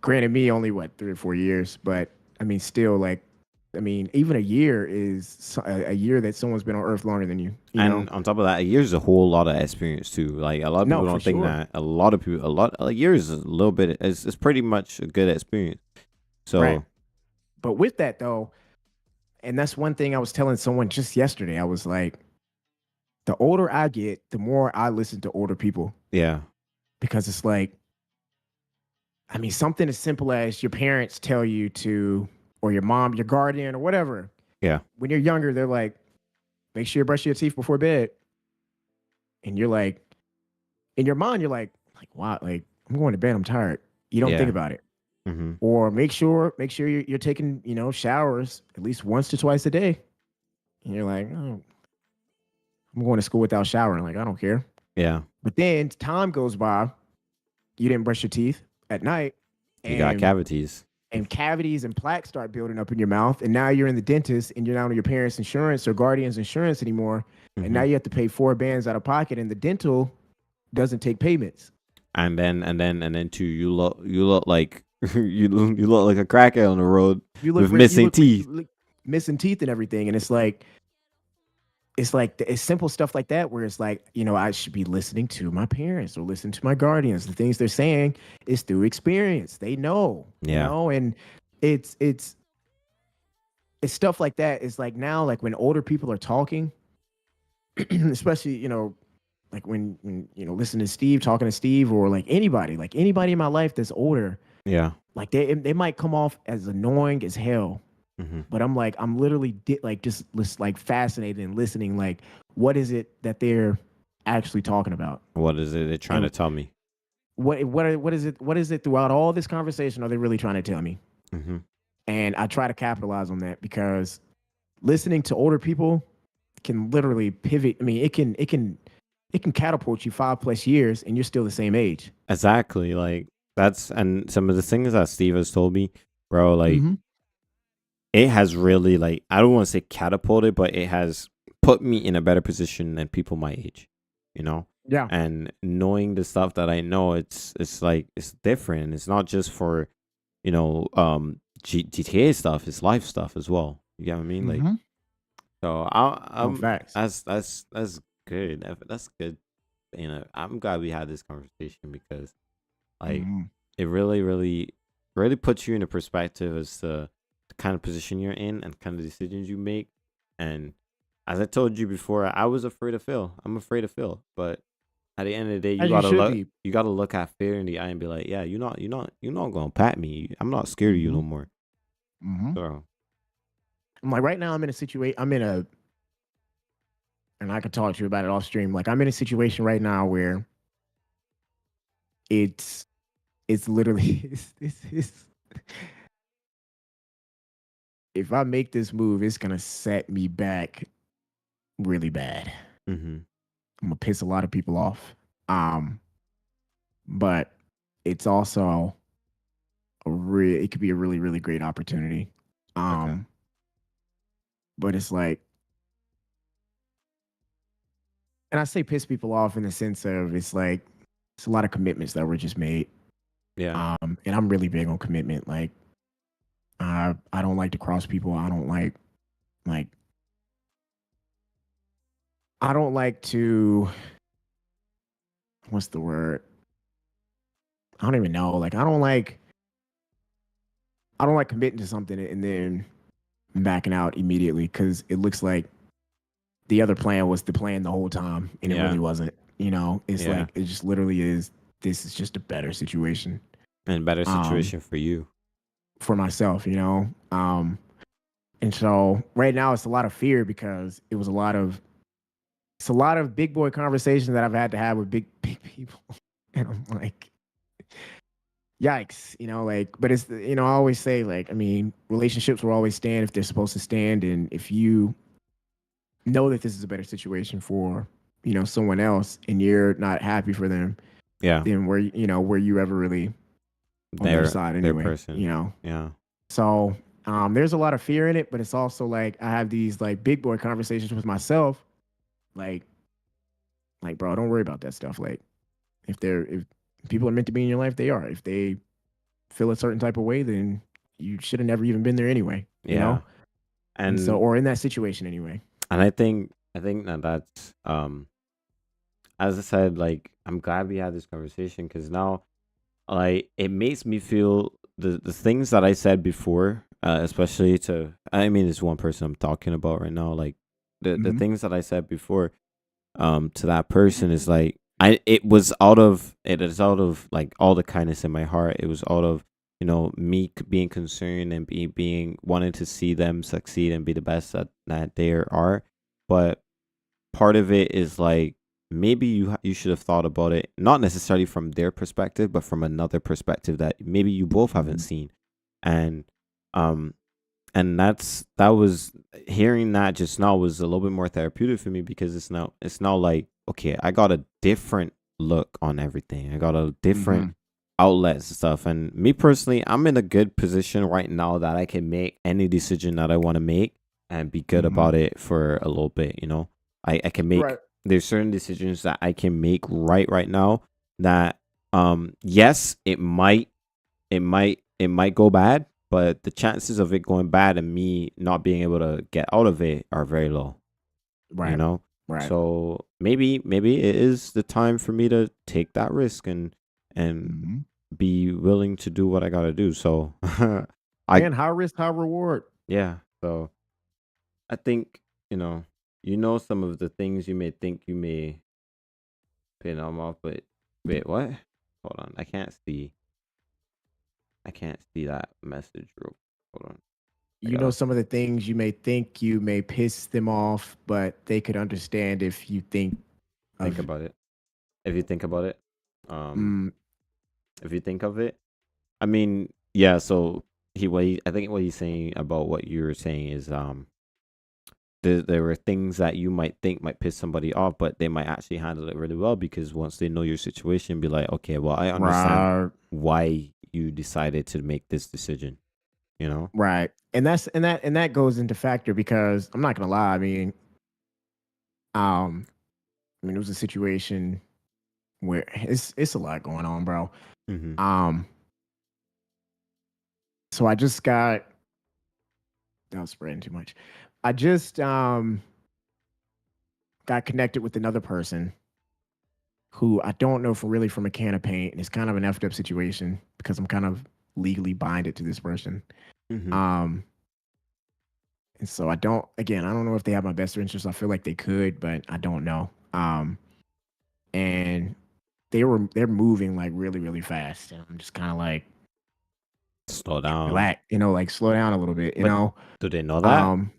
Granted, me only what 3 or 4 years, but I mean, still, like, I mean, even a year is a year that someone's been on Earth longer than you. You know? And on top of that, a year is a whole lot of experience too. Like a lot of No, people for don't think sure. that. A year is a little bit. It's pretty much a good experience. Right. So But with that though, and that's one thing I was telling someone just yesterday. I was like, the older I get, the more I listen to older people, yeah, because it's like, I mean, something as simple as your parents tell you to, or your mom, your guardian, or whatever. yeah, When you're younger, they're like, make sure you brush your teeth before bed. And you're like, in your mind, you're like, wow, like I'm going to bed, I'm tired. You don't think yeah. about it. Mm-hmm. Or make sure you're taking, showers at least once to twice a day. And you're like, oh, I'm going to school without showering. Like, I don't care. Yeah, But then time goes by, you didn't brush your teeth. at night, You got and cavities. cavities and plaques start building up in your mouth, and now you're in the dentist, and you're not on your parents' insurance or guardian's insurance anymore, and now Hmm. you have to pay 4 bands out of pocket, and the dental doesn't take payments. And then too, you look like you look like a crackhead on the road with You missing look you teeth. look missing teeth and everything, and it's simple stuff like that where it's like, I should be listening to my parents or listen to my guardians. The things they're saying is through experience. They know, Yeah. and it's it's it's stuff like that. It's like now, like when older people are talking, especially, like when listen to Steve, talking to Steve, or like anybody in my life that's older, Yeah. like they might come off as annoying as hell. Hmm. But I'm literally like just like fascinated and listening. Like, what is it that they're actually talking about? What is it they're trying to And tell me? what is it throughout all this conversation are they really trying to tell me? Hmm. And I try to capitalize on that because listening to older people can literally pivot. I mean, it can catapult you 5+ years and you're still the same age. Exactly. Like that's and some of the things that Steve has told me, bro. Like Mm-hmm. it has really like I don't want to say catapulted, but it has put me in a better position than people my age, you know. Yeah. And knowing the stuff that I know, it's like it's different. It's not just for GTA stuff. It's life stuff as well. You get what I mean? Like Mm-hmm. so, No facts. that's good. That's good. I'm glad we had this conversation because like Mm-hmm. it really puts you in a perspective as to the kind of position you're in and kind of decisions you make. And as I told you before, I was afraid to fail. I'm afraid to fail. But at the end of the day, As you should be. you gotta look at fear in the eye and be like, yeah, you're not gonna pat me. I'm not scared of you Mm-hmm. no more. Mm-hmm. So I'm like, right now I'm in a situation. And I could talk to you about it off stream. Like, I'm in a situation right now where it's it's literally it's if I make this move, it's gonna set me back really bad. mm-hmm. I'm gonna piss a lot of people off. Um, but it's also it could be a really, really great opportunity. Okay. Um, but it's like, and I say piss people off in the sense of it's a lot of commitments that were just made. Yeah. And I'm really big on commitment. Like, I don't like to cross people. Like I don't like to, what's the word? I don't even know. Like, I don't like committing to something and then backing out immediately because it looks like the other plan was the plan the whole time and it Yeah. really wasn't. It's Yeah. like it just literally is. This is just a better situation And better um situation for you. for myself. And so right now it's a lot of fear because it's a lot of big boy conversations that I've had to have with big people, and I'm like, yikes, but I always say, like, I mean, relationships will always stand if they're supposed to stand, and if you know that this is a better situation for someone else, and you're not happy for them, Yeah. then were you ever really on their side Their anyway? person. Yeah. So there's a lot of fear in it, but it's also like I have these like big boy conversations with myself, like bro, don't worry about that stuff. Like, if people are meant to be in your life, they are. If they feel a certain type of way, then you should have never even been there anyway. Yeah. And so, And or in that situation anyway. I think that that's as I said, like I'm glad we had this conversation because now like it makes me feel the things that I said before, especially to I mean it's one person I'm talking about right now, like the Mm-hmm. things that I said before to that person is like it is out of like all the kindness in my heart. It was out of me being concerned and being wanting to see them succeed and be the best that they are. But part of it is like maybe you should have thought about it not necessarily from their perspective but from another perspective that maybe you both haven't Mm-hmm. seen. And um that was hearing that just now was a little bit more therapeutic for me because it's now like okay, I got a different look on everything. I got a different Mm-hmm. outlets and stuff. And me personally, I'm in a good position right now that I can make any decision that I want to make and be good Mhm. about it for a little bit. I can make Right. there's certain decisions that I can make right now that yes, it might go bad, but the chances of it going bad and me not being able to get out of it are very low, you Right. know? Right. So maybe it is the time for me to take that risk and Mhm. be willing to do what I gotta do. So I And high risk, high reward. yeah. So I think, some of the things you may think you may pin them off, but wait, what? Hold on. I can't see that message real. Hold on. I You know gotta some of the things you may think you may piss them off, but they could understand if you think think of about it. If you think about it, um, mm, if you think of it, I mean, yeah. So I think what he's saying about what you're saying is, there were things that you might think might piss somebody off, but they might actually handle it really well because once they know your situation, be like, okay, well, I understand right, why you decided to make this decision. You know? right. And that goes into factor because I'm not gonna lie, um, it was a situation where it's a lot going on, bro. Mm-hmm. Um, so I just got that was spreading too much. I just got connected with another person who I don't know from really from a can of paint, and it's kind of an effed up situation because I'm kind of legally binded to this person. Mm-hmm. Um, and so I don't know if they have my best interest. I feel like they could, but I don't know. And they're moving like really, really fast. And I'm just kind of like, Slow down. relax, like slow down a little bit, But do they know that? Um,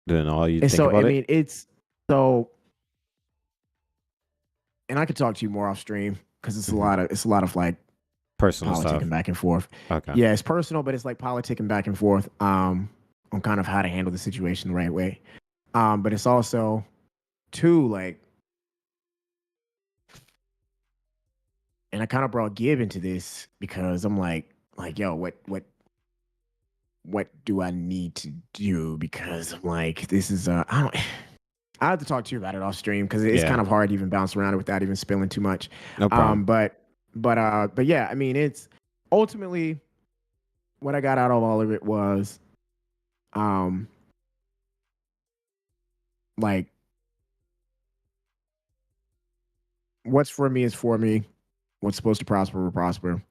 Do they know how you and think so, about it? it's so, and I could talk to you more off stream because Mm-hmm. it's a lot of like Personal politicking stuff. back and forth. Okay. Yeah, it's personal, but it's like politicking back and forth on kind of how to handle the situation the right way. But it's also too like, and I kind of brought Gib into this because I'm like, yo, what do I need to do? Because I'm like, this is I don't. I have to talk to you about it off stream because it's Yeah. kind of hard to even bounce around it without even spilling too much. No problem. But yeah, it's ultimately what I got out of all of it was um like what's for me is for me. What's supposed to prosper will prosper.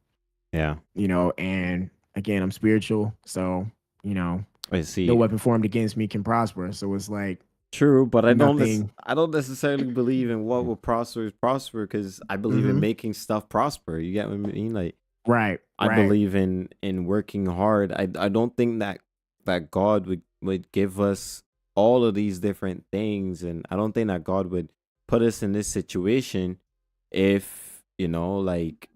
Yeah. And again, I'm spiritual, so you know, I no see. weapon formed against me can prosper. So it's like True, but nothing. I don't necessarily believe in what will prosper is prosper because I believe in Mm-hmm. making stuff prosper. You get what I mean? Like Right, I right. believe in working hard. I don't think that God would give us all of these different things, and I don't think that God would put us in this situation if like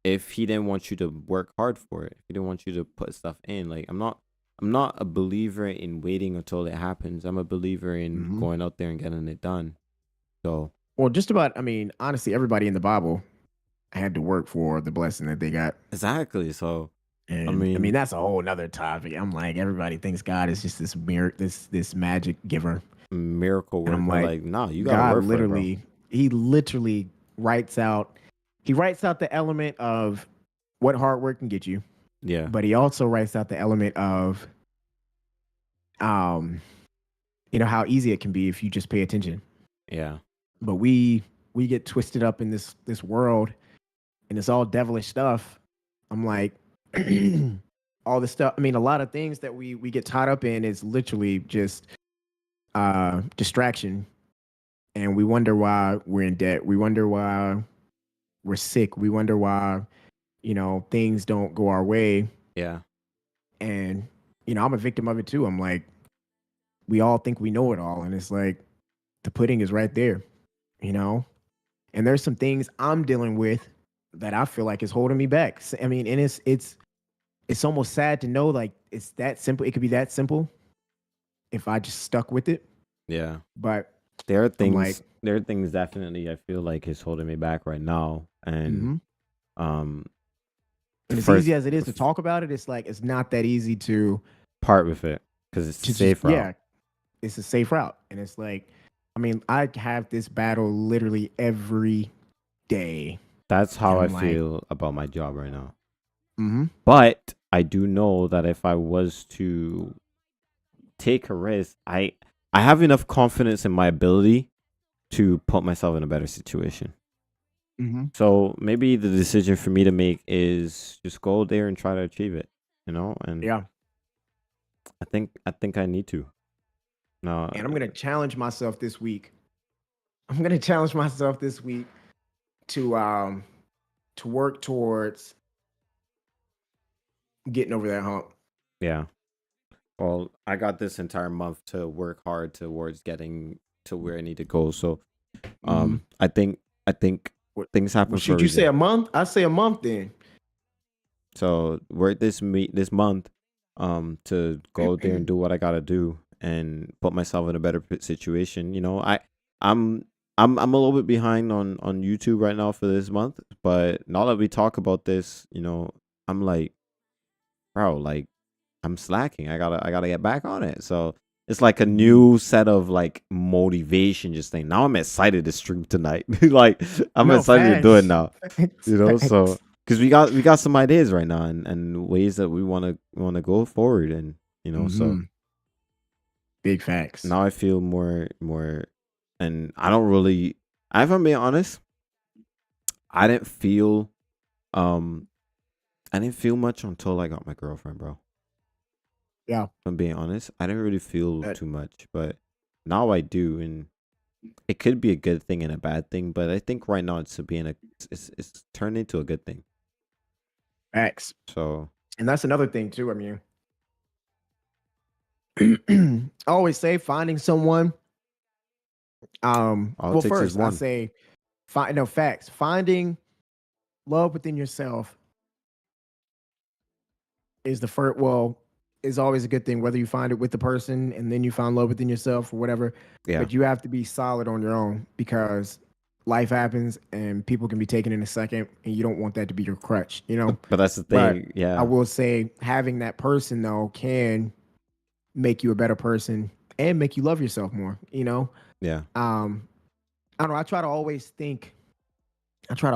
if He didn't want you to work hard for it. If He didn't want you to put stuff in. Like I'm not a believer in waiting until it happens. I'm a believer in Mm-hmm. going out there and getting it done. So Well, just about. Honestly, everybody in the Bible had to work for the blessing that they got. exactly. So I And mean, that's a whole nother topic. I'm like, everybody thinks God is just this magic giver. miracle And I'm worker. like, Like, nah, you gotta God work for it, bro. literally, he literally writes out he writes out the element of what hard work can get you, Yeah, but he also writes out the element of um, how easy it can be if you just pay attention. yeah, But we get twisted up in this world and it's all devilish stuff. I'm like, all this stuff. A lot of things that we get tied up in is literally just distraction, and we wonder why we're in debt. We wonder why we're sick. We wonder why things don't go our way. yeah, And I'm a victim of it too. I'm like, we all think we know it all, and it's like the pudding is right there. You know, and there's some things I'm dealing with that I feel like is holding me back. And it's almost sad to know like it's that simple. It could be that simple if I just stuck with it. yeah. But There are I'm like, things. There are things definitely I feel like is holding me back right now, and mm-hmm, Um, the And as easy first as it is to talk about it, it's like it's not that easy part with it because it's a to just safe route. yeah, it's a safe route. And it's like, I mean, I have this battle literally every day. That's And how I I'm like, feel about my job right now. mm-hmm, But I do know that if I was to take a risk, I have enough confidence in my ability to put myself in a better situation. mm-hmm. So maybe the decision for me to make is just go there and try to achieve it, and Yeah. I think I need to. No, And I'm gonna challenge myself this week. I'm gonna challenge myself this week to um to work towards getting over that hump. yeah. Well, I got this entire month to work hard towards getting to where I need to go. So, Mm-hmm. I think What, things well, happen for a should you say reason. a month? I say a month then. So work this month, to go there and do what I gotta do and put myself in a better situation. I'm I'm a little bit behind on YouTube right now for this month, but now that we talk about this, I'm like, bro, like I'm slacking. I gotta get back on it. So it's like a Mhm. new set of like motivation. Just saying, now I'm excited to stream tonight. Like I'm No, excited to do it facts. now. Facts, So facts. because we got some ideas right now and ways that we want to go forward, and so Hmm. Big facts. now I feel more, and I don't really. If I'm being honest, I didn't feel um I didn't feel much until I got my girlfriend, bro. Yeah. If I'm being honest, I didn't really feel That too much, but now I do, and it could be a good thing and a bad thing. But I think right now it's turned into a good thing. facts. So And that's another thing too. I mean, I always say finding someone. all it Well, takes is first I one. say find no facts. Finding love within yourself is the first. Well, is always a good thing. Whether you find it with the person and then you find love within yourself or whatever, Yeah, but you have to be solid on your own because life happens and people can be taken in a second, and you don't want that to be your crutch. You know. but that's the But thing. I Yeah, will say having that person though can make you a better person and make you love yourself more, you know? yeah, Um, I don't know, I try to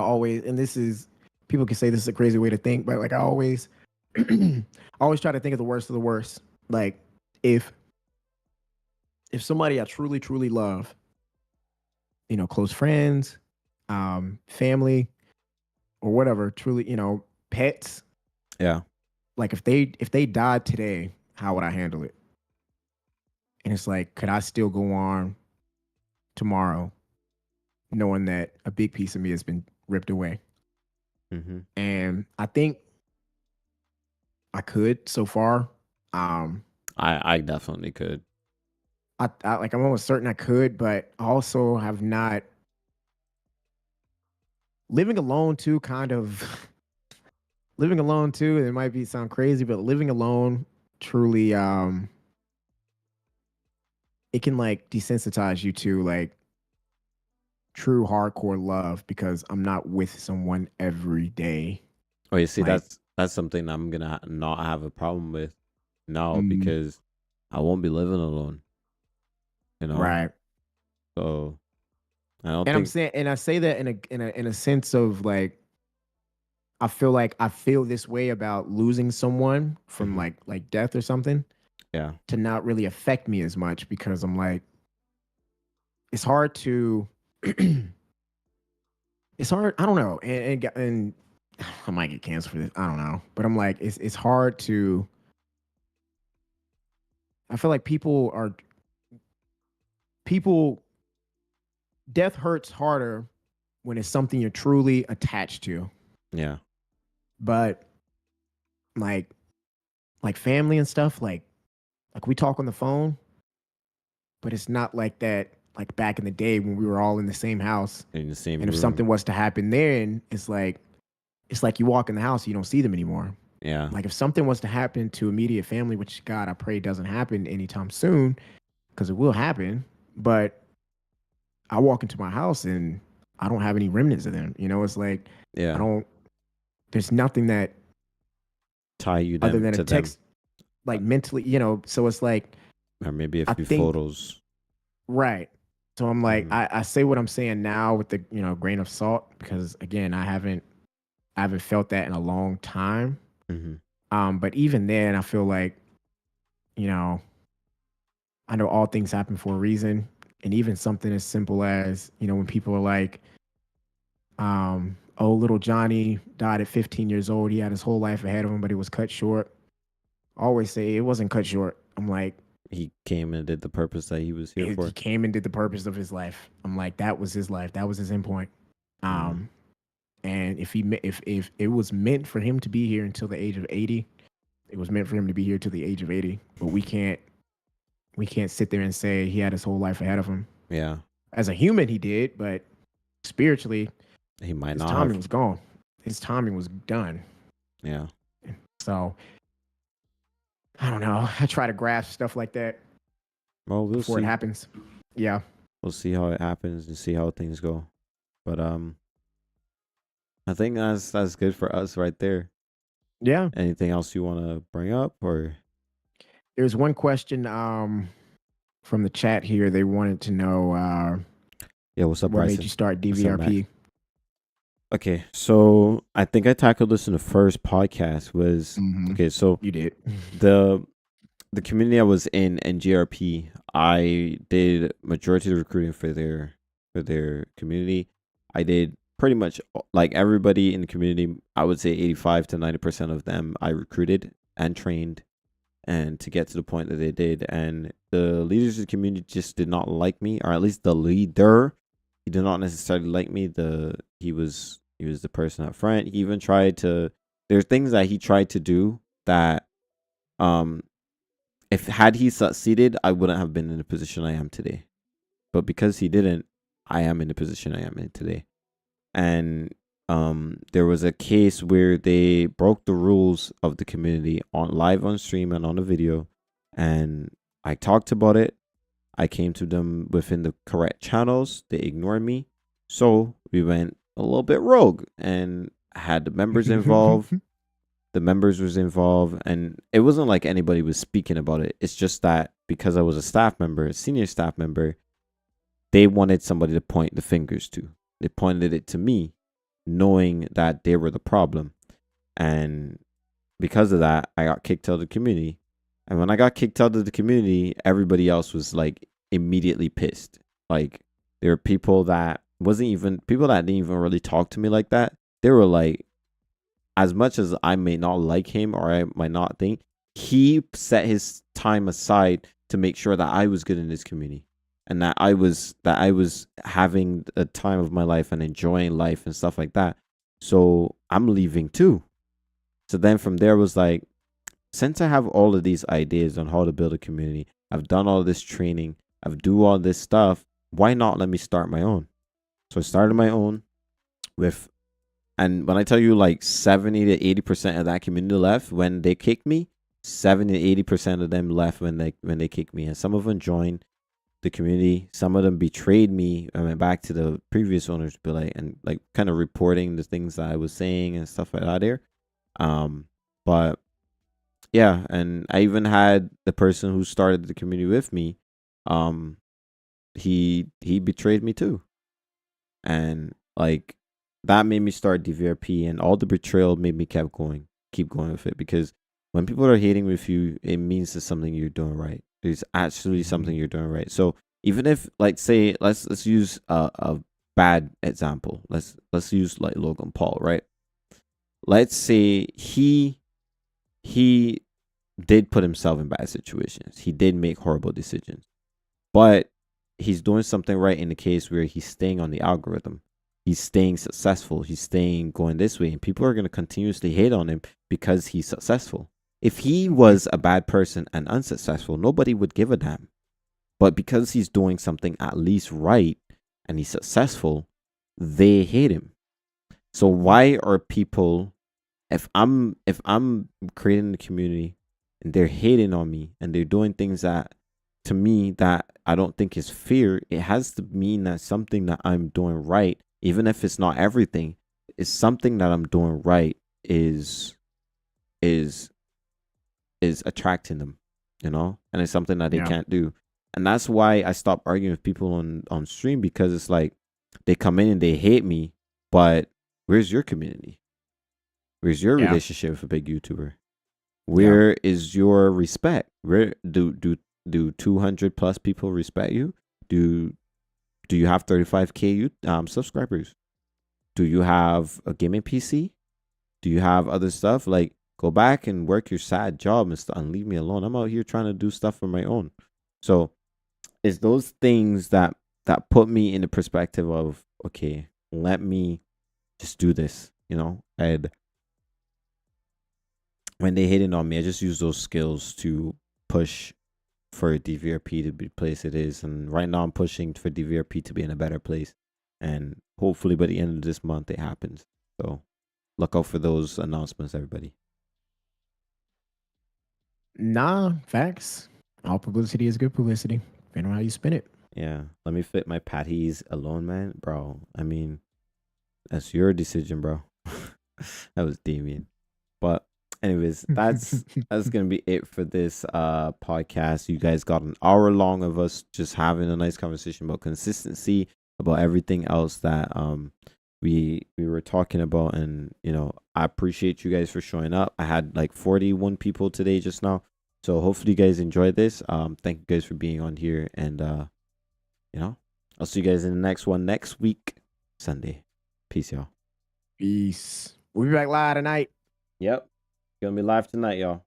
always, and this is, people can say this is a crazy way to think, but like I always, I always try to think of the worst of the worst. Like if, if somebody I truly, truly love, close friends, family or whatever, truly, pets, yeah. like if they died today, how would I handle it? And it's like, could I still go on tomorrow knowing that a big piece of me has been ripped away? Mm-hmm. And I think I could so far. Um, I definitely could. I like I'm almost certain I could, but I also have not living alone too. Kind of living alone too. It might be sound crazy, but living alone truly, it can like desensitize you to like true hardcore love because I'm not with someone every day. Oh, you see, Like, that's something I'm gonna not have a problem with now mm, because I won't be living alone. You know, right. so I don't And I'm think. saying, and I say that in a sense of like I feel this way about losing someone from Mhm. like death or something Yeah, to not really affect me as much because I'm like it's hard to it's hard, I don't know, and I might get canceled for this, I don't know, but I'm like it's hard to, I feel like people death hurts harder when it's something you're truly attached to, yeah, but like family and stuff, like we talk on the phone, but it's not like that like back in the day when we were all in the same house. in the same And if room. something was to happen then, it's like you walk in the house, you don't see them anymore. Yeah, Like if something was to happen to immediate family, which God I pray doesn't happen anytime soon, because it will happen. But I walk into my house and I don't have any remnants of them. It's like I yeah, don't. there's nothing that tie you other them than a to them, text, like mentally, you know. So it's like or maybe a I few think photos. right. So I'm like, Mm-hmm. I say what I'm saying now with the grain of salt because again, I haven't felt that in a long time. Mm-hmm. But even then, I feel like you know I know all things happen for a reason, and even something as simple as when people are like, "Oh, little Johnny died at 15 years old. He had his whole life ahead of him, but it was cut short." I always say it wasn't cut short. I'm like, He came and did the purpose that he was here he for. came and did the purpose of his life. I'm like, that was his life. That was his endpoint. Mm-hmm. Um, and if it was meant for him to be here until the age of 80, it was meant for him to be here till the age of 80. But we can't sit there and say he had his whole life ahead of him. Yeah, As a human, he did, but spiritually, he might his not timing have. was gone. His timing was done. Yeah. So I don't know. I try to grasp stuff like that Well, we'll before it see. happens. Yeah. We'll see how it happens and see how things go. But I think that's good for us right there. Yeah. Anything else you want to bring up, or There's one question from the chat here. They wanted to know yeah, what's up, what made you Bryson? start What's up, Max? DVRP. Okay, so I think I tackled this in the first podcast. Was Mm-hmm. okay. So You did. the the community I was in GRP, I did majority of the recruiting for their community. I did pretty much like everybody in the community. I would say 85 to 90% of them I recruited and trained, and to get to the point that they did. And the leaders of the community just did not like me, or at least the leader, he did not necessarily like me. He was the person up front. He even tried to. There's things that he tried to do that um if had he succeeded, I wouldn't have been in the position I am today. But because he didn't, I am in the position I am in today. And there was a case where they broke the rules of the community on live on stream and on a video, and I talked about it. I came to them within the correct channels. They ignored me, so we went a little bit rogue and had the members involved. The members was involved, and it wasn't like anybody was speaking about it. It's just that because I was a staff member, a senior staff member, they wanted somebody to point the fingers to. They pointed it to me, knowing that they were the problem. And because of that, I got kicked out of the community. And when I got kicked out of the community, everybody else was like immediately pissed. Like there were people that didn't even really talk to me like that. They were like, as much as I may not like him or I might not think, he set his time aside to make sure that I was good in this community, and that I was having a time of my life and enjoying life and stuff like that. So I'm leaving too. So then from there was like, since I have all of these ideas on how to build a community, I've done all this training, I've do all this stuff, why not let me start my own? So I started my own with, and when I tell you like 70 to 80% of that community left when they kicked me, 70 to 80% of them left when they kicked me. And some of them joined the community. Some of them betrayed me and went back to the previous owners, be like, and like kind of reporting the things that I was saying and stuff like that there. But yeah, and I even had the person who started the community with me. Um, he betrayed me too, and like that made me start DVRP, and all the betrayal made me keep going with it, because when people are hating with you, it means there's something you're doing right. There's actually something you're doing right. So even if, like, say, let's use a bad example. Let's use like Logan Paul, right? Let's say he did put himself in bad situations. He did make horrible decisions, but he's doing something right in the case where he's staying on the algorithm. He's staying successful. He's staying going this way, and people are going to continuously hate on him because he's successful. If he was a bad person and unsuccessful, nobody would give a damn. But because he's doing something at least right and he's successful, they hate him. So why are people, if I'm creating a community and they're hating on me and they're doing things that to me that I don't think is fair, it has to mean that something that I'm doing right, even if it's not everything, is something that I'm doing right is is is attracting them, and it's something that they Yeah. can't do. And that's why I stopped arguing with people on stream, because it's like they come in and they hate me, but where's your community? Where's your Yeah. relationship with a big YouTuber? Yeah. Where is your respect? Where do 200 plus people respect you? Do do you have 35K subscribers? Do you have a gaming PC? Do you have other stuff? Like, go back and work your sad job and leave me alone. I'm out here trying to do stuff on my own. So it's those things that put me in the perspective of, okay, let me just do this, And when they hitting on me, I just use those skills to push for DVRP to be the place it is. And right now I'm pushing for DVRP to be in a better place. And hopefully by the end of this month it happens. So look out for those announcements, everybody. Nah, facts. All publicity is good publicity, depending on how you spin it. Yeah. Let me fit my patties alone, man. Bro, I mean, that's your decision, bro. That was Damien. But anyways, that's gonna be it for this podcast. You guys got an hour long of us just having a nice conversation about consistency, about everything else that we were talking about. And I appreciate you guys for showing up. I had like 41 people today just now, so hopefully you guys enjoyed this. Thank you guys for being on here, and I'll see you guys in the next one next week, Sunday. Peace, y'all. Peace. We'll be back live tonight. Yep. Gonna be live tonight, y'all.